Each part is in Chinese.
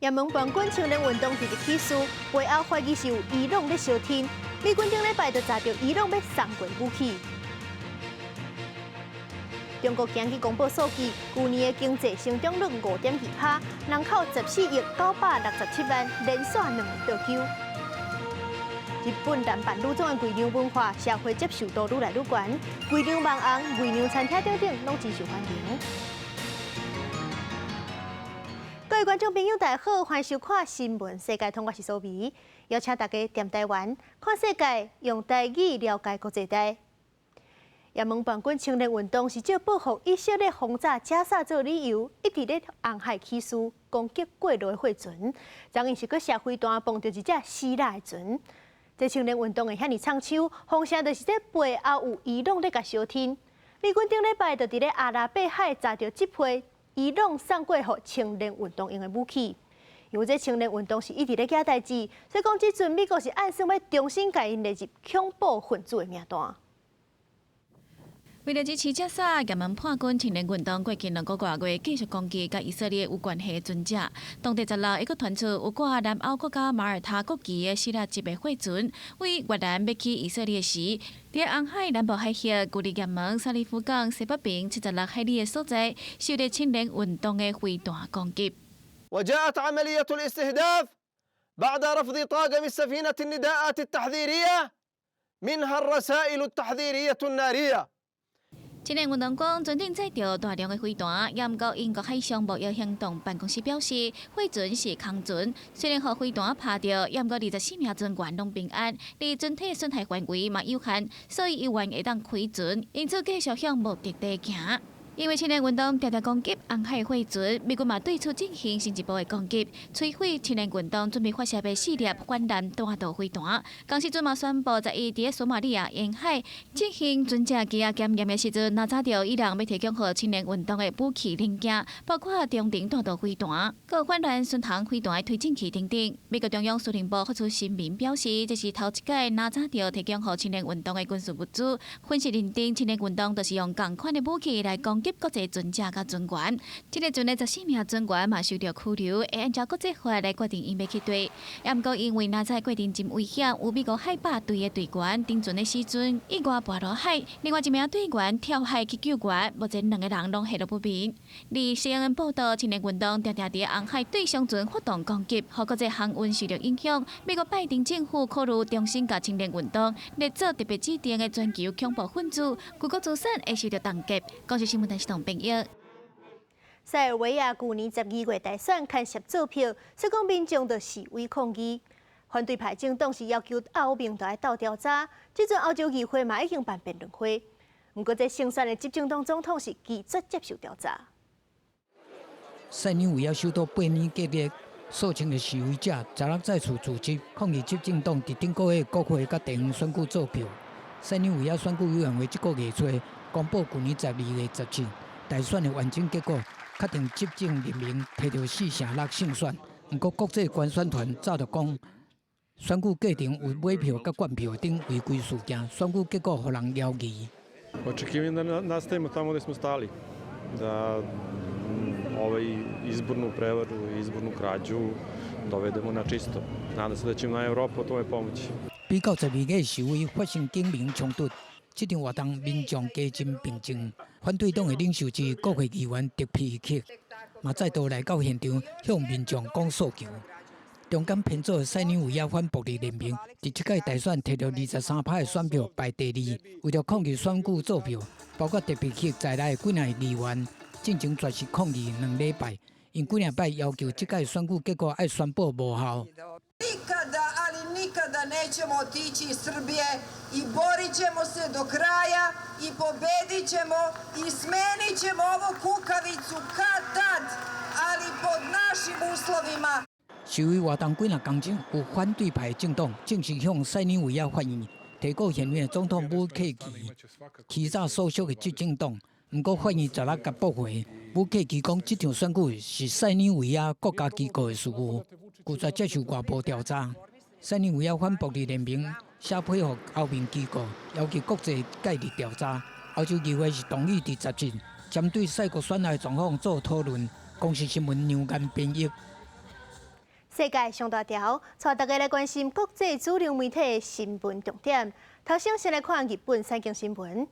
也问半军青年运动直直起诉，背后怀疑是有伊朗咧烧天。美军顶礼拜就查到伊朗要送过武器。中国今日公布数据，去年的经济成长率5.2%，人口14亿967万，连续2年倒休。日本男扮女装的贵娘文化，社会接受度愈来愈悬，贵娘网红、贵娘餐厅等等拢真受欢迎。各位观众朋友，大家好，欢迎收看《新闻世界通》，我是苏眉，邀请大家踮台湾看世界，用台语了解国际大。也问半军青年运动是借报复以色列轰炸加沙做理由，一直咧红海起诉攻击过路的货船，当然是搁社会端碰到一只希腊的船。这青年运动会遐尼畅销，风声就是这背后有伊朗咧甲烧天。美军顶礼拜就伫咧阿拉伯海查到这批伊朗送过互青年运动用的武器。因为这青年运动是一直咧假代志，所以讲即阵美国是暗算要重新甲因列入恐怖分子的名单。为了支持加沙，也门叛军青年运动过去2个多月继续攻击甲以色列有关系的船只。当地16日，又传出有挂南欧国家马耳他国旗的希腊籍的货船，为越南要去以色列时，在红海南部海峡距离也门沙利夫港西北边76海里的所在，受到青年运动的飞弹攻击。وجاءت عملية الاستهداف بعد رفض طاقم السفينة النداءات التحذيرية منها الرسائل التحذيرية النارية。青年运动讲，船顶载着大量的飞弹，也毋过英国海上幕僚行动办公室表示，货船是空船，虽然互飞弹拍着，也毋过24名船员拢平安，而船体损害范围嘛有限，所以伊愿会当开船，因此继续向目的地行。因为青年运动常常攻击红海货船，美国嘛对此进行新一步的攻击，摧毁青年运动准备发射的4粒反舰大道飞弹。当时阵嘛宣布在伊伫索马利亚沿海进行船只机啊检验的时阵，哪查到伊人要提供予青年运动的武器零件，包括中程大道飞弹、各反舰巡航飞弹的推进器等等。美国中央司令部发出声明表示，这是头一届哪查到提供予青年运动的军事物资。分析认定，青年运动就是用同款的武器来攻击国际船只甲船员，这个船的14名船员嘛受到拘留，会按照国际法来决定因要去对。也毋过因为那在过程真危险，有美国海霸队的队员顶船的时阵意外跋落海，另外一名队员跳海去救援，目前2个人拢下落不明。而 CNN 报道，青年运动常常伫红海对商船发动攻击，互国际航运受到影响。美国拜登政府考虑重新甲青年运动列做特别指定的全球恐怖分子，各国资产会受到冻结。讲是新闻台是同朋友。塞尔维亚去年12月大选牵涉做票，所以讲民众就示威抗议。反对派政党是要求欧盟来斗调查，即阵欧洲议会嘛已经办辩论会。不过，在胜选的执政党总统是拒绝接受调查。塞尔维亚首都贝尼格勒，数千的示威者昨日再次组织抗议执政党伫顶个月国会甲地方选举做票。塞尔维亚选举委员会即个月初公布去年12月17大选的完整结果，确定执政人民摕到4/6胜选。不过，国际观选团早就讲，选举过程有买票甲灌票等违规事件，选举结果互人摇疑。Očekujem da nastavimo tamo gde smo stali, da izbornu prevaru i izbornu krađu dovedemo na čisto. Nadam se da će nam Evropa u tome pomoći. 比较12月示威发生警民冲突，这场活动民众加真平静。反对党的领袖之国会议员德皮克嘛再度来到现场向民众讲诉求。中间偏左塞尔维亚反暴力联盟伫这届大选摕到23%的选票排第2，为了抗议选举做票，包括德皮克在内的几名议员进行绝食抗议2礼拜，因几领摆要求这届选举结果要宣布无效。Nikada, ali nikada nećemo otići iz Srbije i borit ćemo se do kraja i pobedit ćemo i smenit ćemo ovu kukavicu kad tad, ali pod našim uslovima. 示威活动几若工钟，有反对派政党正式向塞尔维亚发言，提告现任总统武契奇欺诈所属的执政党。不过，发言昨日甲驳回，武契奇讲，这场选举是塞尔维亚国家机构的事务，拒绝接受外部调查。塞尔维亚反暴力联盟写配合欧盟机构，要求国际介入调查。欧洲议会是同意伫10日针对赛国选内状况做讨论。公司新闻杨岩编译。世界上大条，带大家来关心国际主流媒体的新闻重点。头先先来看日本三经新闻。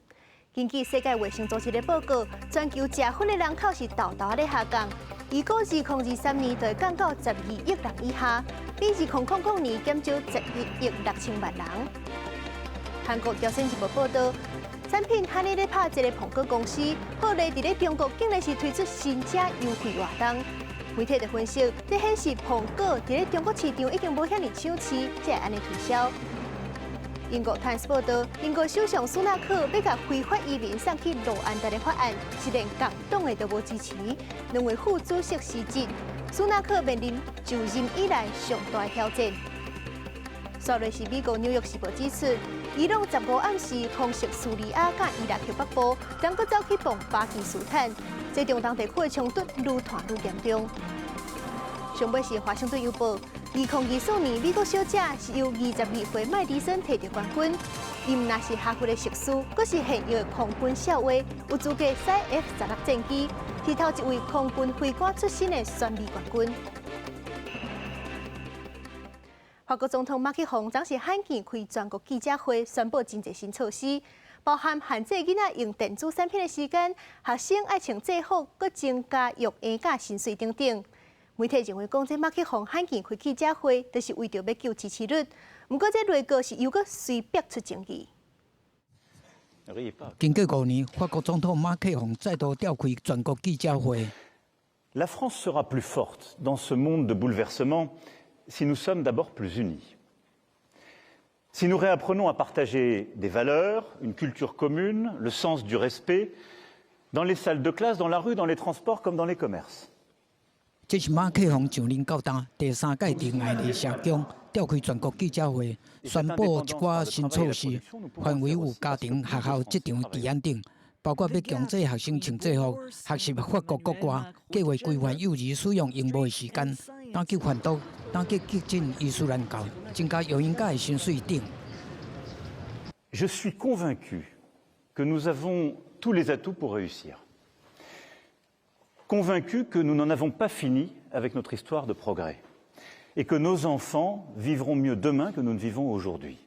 根据世界卫生组织的报告，全球食薰的人口是豆豆咧下降，预估2023年就会降到12亿人以下，比2000年减少11亿6000万人。韩国朝鲜日报报道，产品汉尼咧拍一个苹果公司，后来伫咧中国竟然是推出新车优惠活动。媒体的分析，这显示苹果伫咧中国市场已经无遐尼抢市，才会安尼推销。英国《Times》报道，英国首相苏纳克要甲非法移民送去罗安达的法案，是连共党的都无支持。两位副主席辞职，苏纳克面临就任以来上大的挑战。昨日是美国《纽约时报》指出，伊朗15暗时空袭叙利亚甲伊拉克北部，将搁走去碰巴基斯坦，这中东地区的冲突愈拖愈严重。上尾是《华盛顿邮报》，2024年美国小姐是由22岁麦迪森摕到冠军。伊毋但是哈佛的硕士，阁是现役的空军少尉，有资格使 F-16战机，是头一位空军飞官出身的选美冠军。法国总统马克宏昨是罕见开全国记者会，宣布真侪新措施，包含限制囡仔用电子产品的时间，学生爱穿制服，阁增加育婴假薪水等等。媒体认为讲，这马克宏罕见开记者会，就是为着要救支持率。不过，这内阁是又阁随便出争议。经过5年，法国总统马克宏再度召开全国记者会。La France sera plus forte dans ce monde de bouleversement si nous sommes d'abord plus unis. Si nous réapprenons à partager des valeurs, une culture commune, le sens du respect, dans les salles de classe, dans la rue, dans les transports comme dans les commerces. 这是马克宏上任到当第3届庭爱的社工召开全国记者会，宣布一寡新措施，范围有家庭、学校、职场、治安等，包括要强制学生穿制服、学习法国国歌，计划规范幼儿使用荧幕的时间，打击贩毒，打击激进伊斯兰教，增加育婴假的薪水等。Je suis convaincu que nous avons tous les atouts pour réussir. Convaincu que nous n'en avons pas fini avec notre histoire de progrès et que nos enfants vivront mieux demain que nous ne vivons aujourd'hui.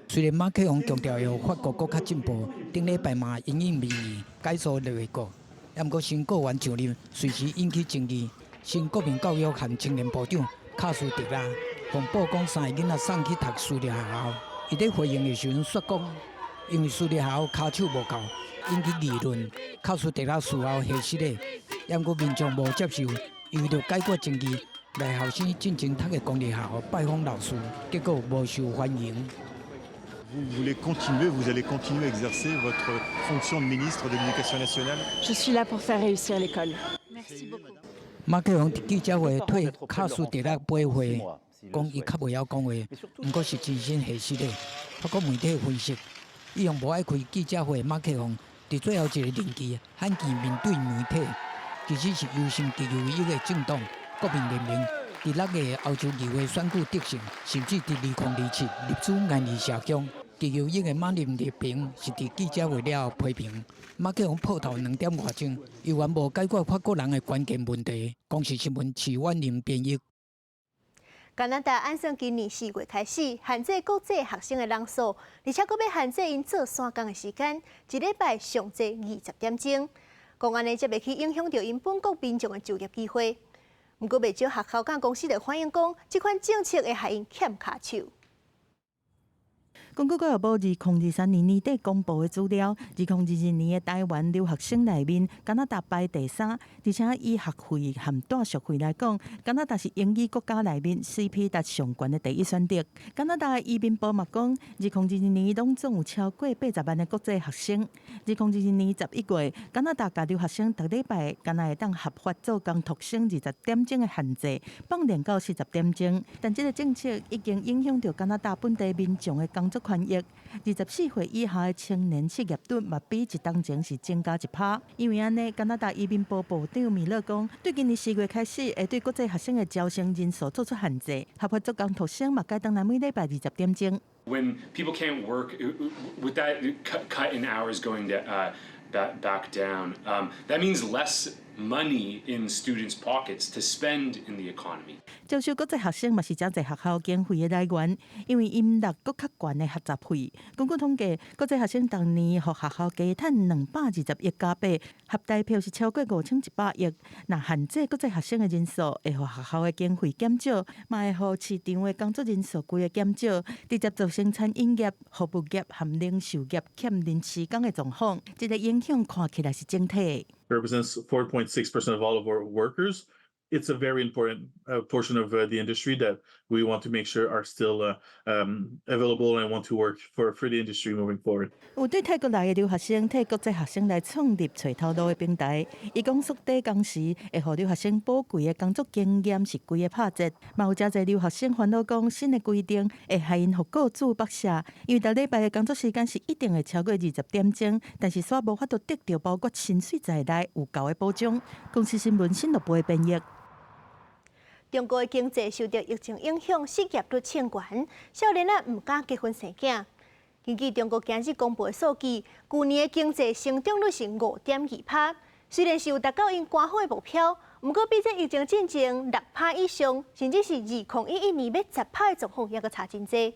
虽然马克宏强调要法国更较进步，顶礼拜嘛因应民意改造内阁，不过新阁员上任随时引起争议。新国民教育和青年部长卡苏迪拉奉报讲3个囡仔送去读私立学校，伊在回应的时阵说讲，因为私立学校卡手无够。引起议论，考试第6事后下失礼，不过民众无接受，伊为了解决争议，来学生进前读的公立学校拜访老师，结果无受欢迎。Vous voulez continuer, vous allez continuer à exercer votre fonction de ministre de l'Éducation nationale? Je suis là pour faire réussir l'école. Merci beaucoup. 马克宏伫记者会替考试第6背会，讲伊较袂晓讲话，不过是真心下失礼。不过媒体分析，伊用无爱开记者会，马克宏。伫最后一个任期，罕见面对媒体，其实是优胜极有一个政党国民联盟伫6个欧洲议会选举得胜，甚至伫2027入主安利社工。极有一个马林列平是伫记者会了后批评马克宏破头2点外钟，依然无解决法国人的关键问题。公视新闻徐婉玲编译。加拿大按算今年4月开始限制国际学生的人数，而且阁要限制因做3工的时间，一礼拜上济20点钟。公安呢则袂去影响到因本国民众的就业机会。不过，袂少学校甲公司就反映讲，这款政策会害因欠卡手。根据教育部2023年年底公布的资料，2022年的台湾留学生内面，加拿大排第3，而且以学费和带学费来讲，加拿大是英语国家内面 CP 值上悬的第1选择。加拿大的移民部嘛讲，2022年拢总有超过80万的国际学生。2022年11月，加拿大甲留学生逐礼拜敢若会当合法做工读生20点钟的限制，放练到40点钟。但这个政策已经影响到加拿大本地民众的工作权益。24岁以下的青年失业率嘛比1当前是增加1%。因为安尼，加拿大移民部部长米勒讲，对今年4月开始会对国际学生的招生人数做出限制，合法做工读生嘛改当来每礼拜20点钟。When people can't work, with that cut in hours going back down, that means less money in students' pockets to spend in the economy. 招收国际学生嘛是真侪学校经费的来源，因为因纳国较悬的学杂费。根据统计，国际学生当年互学校加赚220亿加币，合代票是超过5100亿。那限制国际学生的人数，会互学校的经费减少，嘛会互市场的工作人数规个减少，直接造成餐饮业、服务业和零售业欠人时工的状况。这个影响看起来是整体的。Represents 4.6% of all of our workers. It's a very important portion of the industry that we want to make sure are still available and want to work for the industry moving forward. 有对泰国来的留学生替国际学生来创立找头路的平台，伊讲缩短工时会互留学生宝贵的工作经验是规个拍折。嘛有真侪留学生烦恼讲新的规定会害因互雇主剥削，因为逐礼拜的工作时间是一定会超过20点钟，但是却无法度得到包括薪水在内有够的保障。公司新闻新闻部的编译。中国的经济受到疫情影响，失业率偏悬，少年仔唔敢结婚生囝。根据中国今日公布的数据，去年的经济成长率是5.2%。虽然是有达到因官方的目标，不过比这疫情进前6%以上，甚至是2011年要10%的状况，也阁差真多。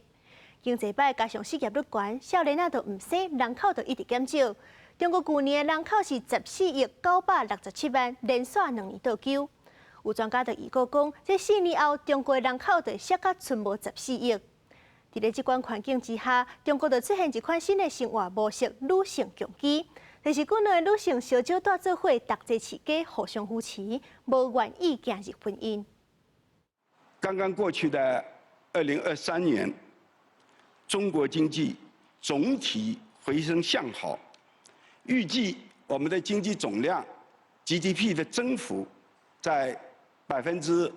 经济歹加上失业率悬，少年仔就唔生，人口就一直减少。中国去年的人口是14亿967万，连续2年倒休。有专家就预告讲，这4年后，中国人口就缩到剩无14亿。伫咧这款环境之下，中国就出现一款新的生活模式——女性强基，就是国内的女性小少带做伙，搭齐起家，互相扶持，无愿意走入婚姻。刚刚过去的2023年，中国经济总体回升向好，预计我们的经济总量 GDP 的增幅在5.2%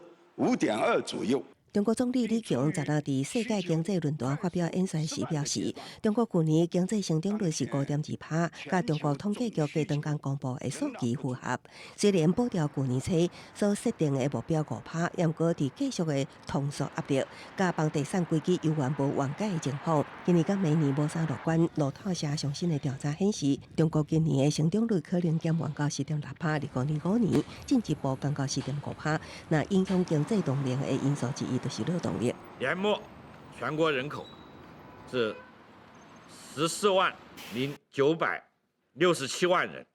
左右。中国总理李强昨日伫世界经济论坛发表演说时表示，中国去年经济成长率是5.2%，甲中国统计局隔两天公布的数据符合。虽然保调去年初所设定的目标5%，也毋过伫继续的通缩压力，甲房地产危机犹原无缓解的情况，今年甲明年无啥乐观。路透社上新的调查显示，中国今年的成长率可能减缓到4.6%，2025年进一步降到4.5%。那影响经济动力的因素之一就是劳动力。年末全国人口是14.967万人，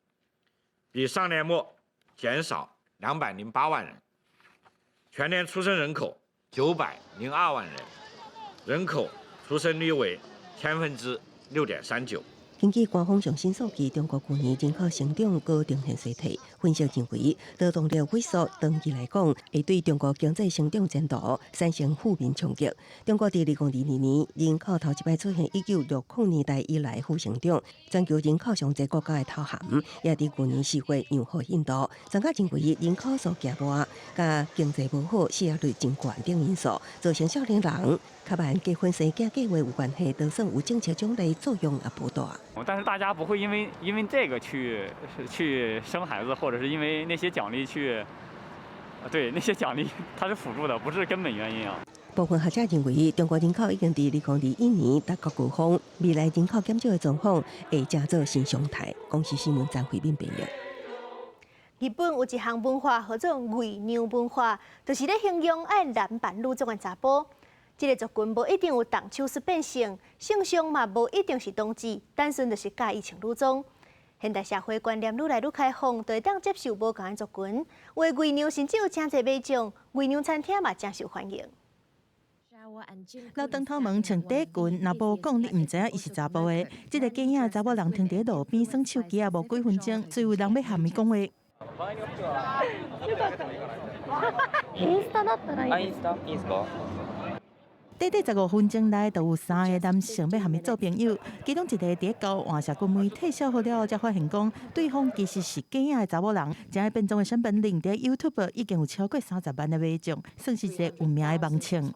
比上年末减少208万人。全年出生人口902万人，人口出生率为6.39%。根据官方最新数据，中国去年人口成长高呈现衰退，分析认为劳动力萎缩长期来讲会对中国经济成长前途产生负面冲击。中国伫2022年人口头一摆出现1960年代以来负成长，全球人口上侪国家的头衔也伫去年4月让予印度。专家认为人口数减弱、甲经济无好、失业率真悬等因素，造成少年人较慢结婚生囝计划有关系，都算有政策奖励作用也不大。但是大家不会因为这个去生孩子，或者是因为那些奖励去，对那些奖励它是辅助的，不是根本原因啊。部分学者认为，中国人口已经伫2021年达到高峰，未来人口减少的状况会成做新常态。公司新闻张惠敏编译。日本有一项文化叫做伪娘文化，就是咧形容爱男扮女装的查甫。这个族群无一定有动手术变性，性向嘛无一定是同志，单纯就是介意穿女装。现代社会观念愈来愈开放，就会当接受无同的族群。有的伪娘甚至有真侪买种，伪娘餐厅嘛真受欢迎。老长头毛穿短裙，若无讲你唔知影伊是查甫的。这个假影查某人停伫路边耍手机啊，无几分钟，就有人要喊伊讲话。インスタだったらいいですか？いいですか？短短15分钟内，就有3个男性要和伊做朋友，其中一个伫交换社群媒体小好了后，才发现讲对方其实是假影的查某人。这样变装的新本领，伫 YouTube 已经有超过30万的买众，算是一个有名的盲称。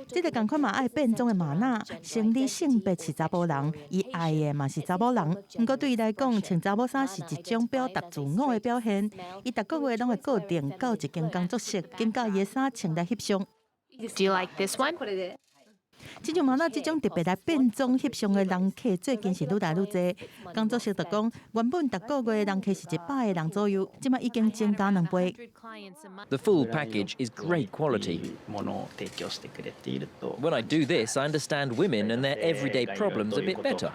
这个同款嘛爱变装的玛娜，生理性别是查甫人，伊爱的嘛是查某人。不过对伊来讲，穿查某衫是一种表达自我的表现。伊逐个月拢会固定到一间工作室，跟甲伊的衫穿来翕相。Do you like this one? 这种嘛，这种特别来变装翕相的人客，最近是愈来愈多。工作室就讲，原本逐个月人客是100个人左右，即嘛已经增加2倍。The full package is great quality. When I do this, I understand women and their everyday problems a bit better.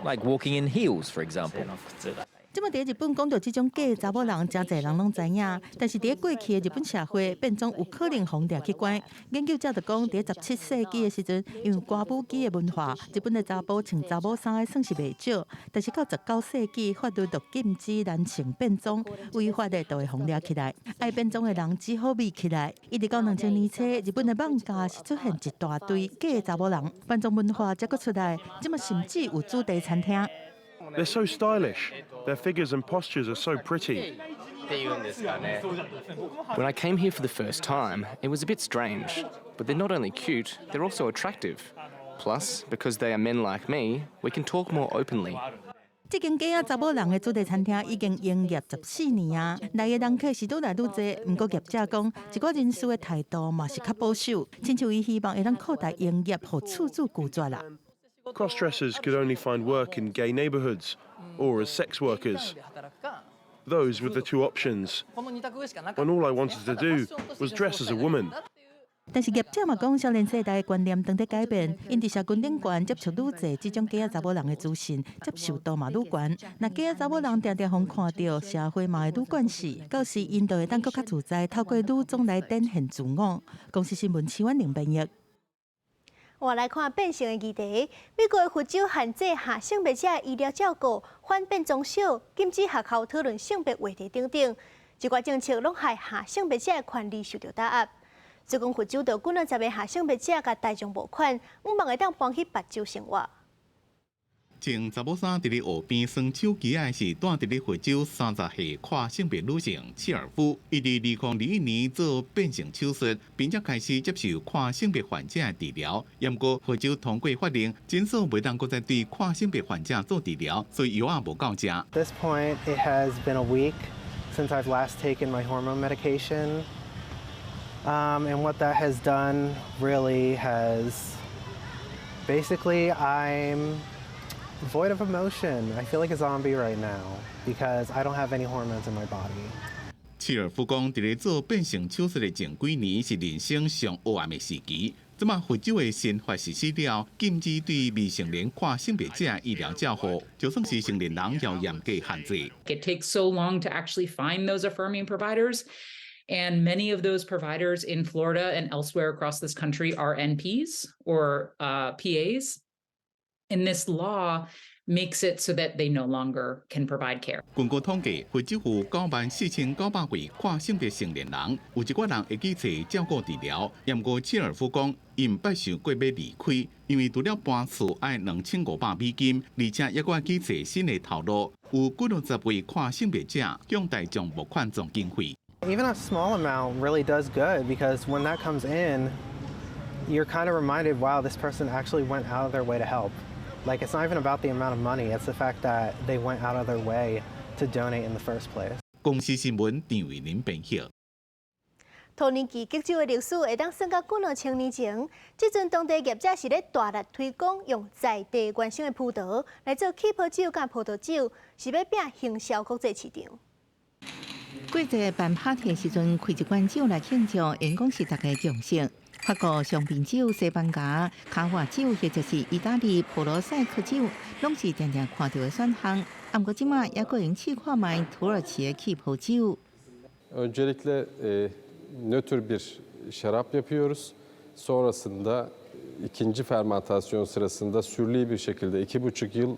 Like walking in heels, for example. 即么伫日本讲到这种假查某人，真侪人拢知影。但是伫过去的日本社会，变装有可能封掉器官。研究者就讲，伫17世纪的时阵，因为歌舞伎的文化，日本的查甫穿查某衫的算是袂少。但是到19世纪，法律就禁止男性变装，违法的就会封掉起来。爱变装的人只好密起来。一直到2000年初，日本的网咖是出现一大堆假查某人，变装文化才阁出来。即么甚至有主题餐厅。They're so stylish. Their figures and postures are so pretty. When I came here for the first time, it was a bit strange. But they're not only cute, they're also attractive. Plus, because they are men like me, we can talk more openly. 这间假查某人的主题餐厅已经营业14年啊，内的人客是愈来愈多。不过业者讲，一寡人士的态度嘛是较保守，亲像伊希望会当扩大营业，互处处拒绝啦。Cross-dressers could only find work in gay neighborhoods or as sex workers. Those were the two options. When all I wanted to do was dress as a woman. 但是业者嘛讲，少年世代的观念正在改变，因伫社群顶悬接触愈侪这种假查某人的资讯，接受度嘛愈悬。那假查某人常常互看到，社会嘛会愈惯势，到时因就会当更较自在，透过女装来展现自我。公司新闻新闻林编译。我来看变性的议题。美国的佛州限制下性别者的医疗照顾，反变装少，禁止学校讨论性别话题等等，一寡政策拢害下性别者的权利受到打压。最近佛州就几20个下性别者甲大众募款，希望会当搬去别州生活。穿查某衫伫咧河边耍手机的是住伫咧佛州30岁跨性别女性契尔夫，伊伫2021年做变性手术，并且开始接受跨性别患者的治疗。不过佛州通过法令，诊所袂当搁再对跨性别患者做治疗，所以药也无够食。At this point, it has been a week since I've last taken my hormone medication, and what that has done really has basically I'm void of emotion. I feel like a zombie right now because I don't have any hormones in my body. 契尔夫讲，伫咧做变性手术的前几年是人生上黑暗的时期。即马佛州的新法实施了，禁止对未成年跨性别者医疗照护，就算是成年人也要严格限制。It takes so long to actually find those affirming providers. And many of those providers in Florida and elsewhere across this country are NPs or PAs. And this law makes it so that they no longer can provide care. 根据统计，佛州有94900位跨性别成年人，有一寡人会去找照顾治疗。不过契尔夫讲，伊唔捌想过要离开，因为除了搬厝要$2500，而且也搁去找新的头路。有几60位跨性别者向大众募款总经费。Even a small amount really does good because when that comes in, you're kind of reminded, wow, this person actually went out of their way to help. Like, it's not even about the amount of money, it's the fact that they went out of their way to donate in the first place. 公司新闻张伟林编译。兔年期极少的历史会当算到几2000年前，即阵当地业者是咧大力推广用在地原生的葡萄来做起泡酒甲葡萄酒，是要拼行销国际市场。过节办 party 的时阵，开一罐酒来庆祝，因讲是大家共识。法国香槟酒、西班牙卡瓦酒，或者是意大利普罗塞克酒，拢是常常看到的选项。不过即马也个人试看卖土耳其的起泡酒。Öncelikle nötr bir şarap yapıyoruz. Sonrasında ikinci fermentasyon sırasında sürli bir şekilde 2,5 yıl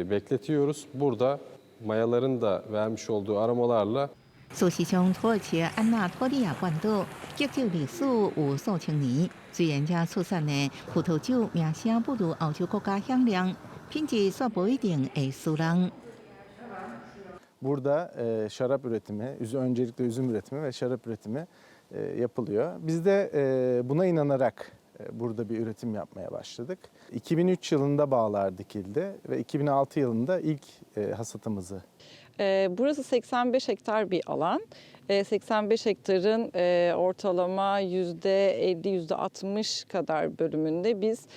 bekletiyoruz. Burada mayaların da vermiş olduğu aromalarla 事实上，土耳其安纳托利亚半岛酿酒历史有数千年，虽然这出产的葡萄酒名声不如欧洲国家响亮，品质却不一定会输人。Burada şarap üretimi, öncelikle üzüm üretimi ve şarap üretimi yapılıyor. Biz de buna inanarak burada bir üretim yapmaya başladık. 2003 yılında bağlar dikildi ve 2006 yılında ilk hasatımızı. Burası 85 hektar bir alan. 85 hektarın ortalama %50-60 kadar bölümünde biz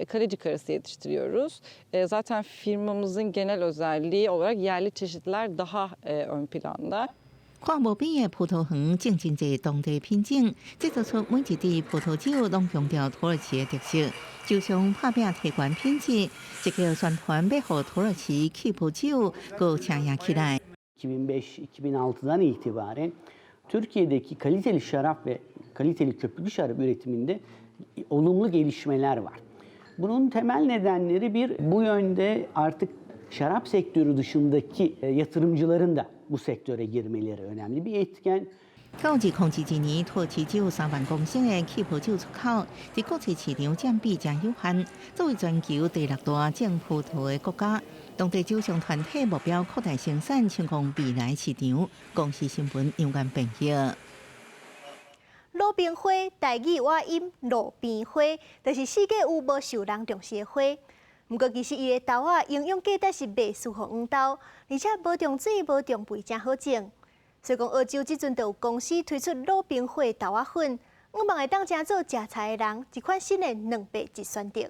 kalecik arısı yetiştiriyoruz. Zaten firmamızın genel özelliği olarak yerli çeşitler daha ön planda. 看无边的葡萄园种真侪当地品种，制作出每一支葡萄酒拢强调土耳其的特色，就像拍拼提悬品质，一个宣传要互土耳其气泡酒搁抢赢起来。 2005-2006'dan itibaren Türkiye'deki kaliteli şarap ve kaliteli köpüklü şarap üretiminde olumlu gelişmeler var. Bunun temel nedenleri bu yönde artık şarap sektörü dışındaki yatırımcıların da bu sektöre girmeleri önemli bir etken. 到2021年，土耳其只有3万公升的气泡酒出口，在国际市场占比真有限。作为全球第6大种葡萄的国家，当地酒商团体目标扩大生产，抢攻未来市场。公司新闻杨眼评析。路边花，台语话音路边花，就是世界有无受人重视的花。不过，其实伊的豆仔营养价值是袂输互黄豆，而且无重水、无重肥，真好种。所以讲，澳洲即阵就有公司推出路边花豆仔粉，我望会当正做食菜的人一款新的2倍一选择。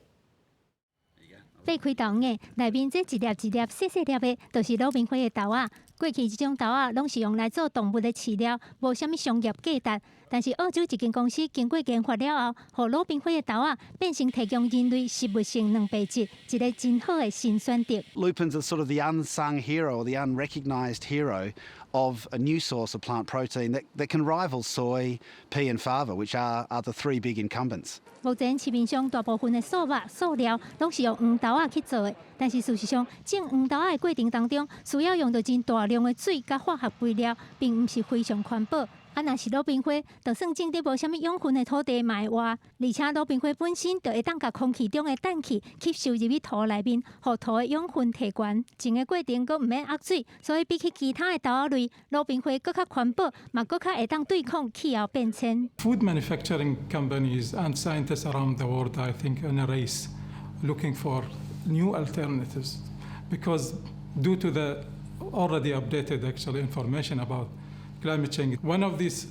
掰开豆眼，内面这一粒一粒细细粒的，都是路边花的豆仔。过去这种豆仔拢是用来做动物的饲料，无啥物商业价值。但是澳洲一间公司经过研发了后，让路边花的豆仔变成提供人类食物性蛋白质，一个真好的新选择。Lupins are sort of the unsung hero or the unrecognised hero of a new source of plant protein that can rival soy, pea and fava, which are the 3 big incumbents. 目前市面上大部分的素肉、素料拢是用黄豆仔去做的，但是事实上，种黄豆仔的过程当中，需要用到真大量的水甲化学肥料，并唔是非常环保。若是路边花，就算种伫无啥物养分的土地嘛会活，而且路边花本身就会当甲空气中的氮气吸收入去土内面，互土的养分提悬。种的过程佫唔免压水，所以比起其他的豆仔类，路边花佫较环保，嘛佫较会当对抗气候变迁。Food manufacturing companies and scientists around the world, I think, in a race, looking for new alternatives, because due to the already updated actually information about climate change, one of these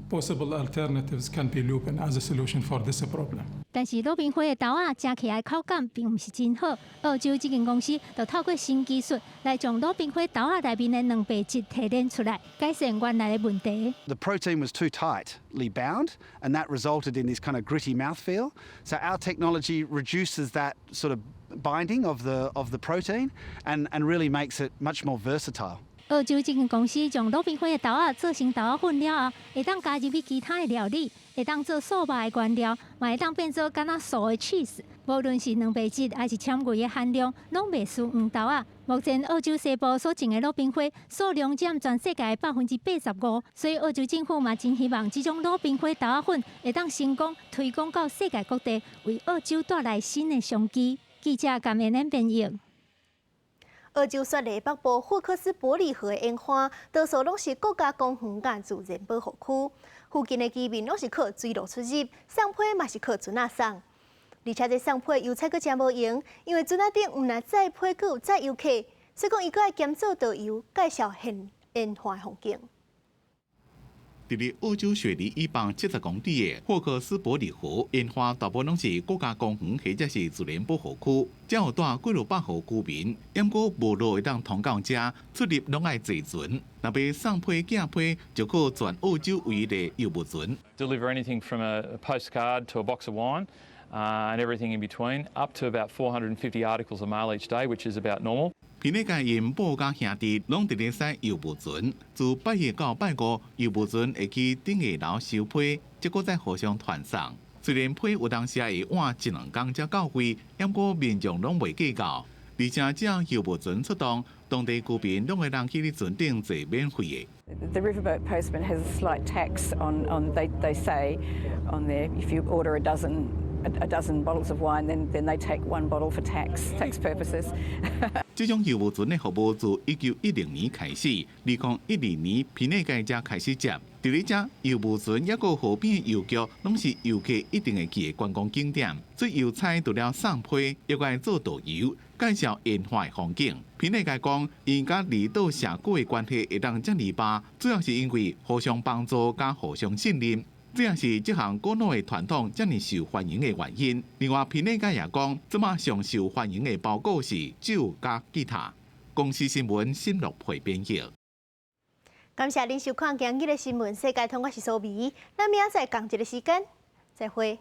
possible alternatives can be lupin as a solution for this problem. 但是路边花的豆仔食起来口感并唔是真好。澳洲这间公司就透过新技术来将路边花豆仔内面的蛋白质提炼出来，改善原来的问题。The protein was too tightly bound, and that resulted in this kind of gritty mouthfeel. So our technology reduces that sort of binding of the protein and really makes it much more versatile. 澳洲这间公司将路边花的豆仔做成豆仔粉了后，会当加入去其他的料理，会当做素肉的原料，嘛会当变做敢若素的 cheese。无论是蛋白质还是纤维的含量，拢袂输黄豆仔。目前澳洲西部所种的路边花数量占全世界85%，所以澳洲政府嘛真希望这种路边花豆仔粉会当成功推广到世界各地，为澳洲带来新的商机。记者甘燕兰编译。澳洲雪梨北部霍克斯伯里河的烟花，多数拢是国家公园甲自然保护区，附近的居民拢是靠水路出入，送批嘛是靠船仔送。而且这送批邮差阁真无用，因为船仔顶毋但载批，阁有载游客，所以讲伊阁爱兼做导游，介绍现烟花风景。伫咧澳洲雪梨以北70公里的霍克斯伯里湖烟花，大部分拢是国家公园或者是自然保护区，只有带几落百户居民，因过无路会当通到遮，出入拢爱坐船。若要送批寄批，就靠全澳洲唯一的邮务船。Deliver anything from a postcard to a box of wine, and everything in between, up to about 450 articles of mail each day, which is about normal. 皮内界因母家兄弟拢伫咧驶邮务船，自8月到拜5，邮务船会去顶下楼收批，结果再互相传送。虽然批有当时会晚1-2天才到位，不过民众拢袂计较。而且只要邮务船出动，当地居民拢会当去咧船顶坐免费的。The riverboat postman has a slight tax on they say on there if you order a dozen bottles of wine, then they take 1 bottle for tax purposes. 这种邮务船的服务自1910年开始，2012年皮内界才开始接。伫咧遮，游牧村也个河边邮局，拢是游客一定会去的观光景点。做邮差除了送批，也爱做导游，介绍沿海风景。评论家讲，因甲离岛社区的关系会当遮尼密，主要是因为互相帮助加互相信任。这也是这项古老的传统遮尼受欢迎的原因。另外，评论家也讲，即马上受欢迎的包裹是酒加吉他。公司新闻新乐配编译。感谢您收看今日的新闻，世界通，我是苏眉，咱明仔载同一个时间再会。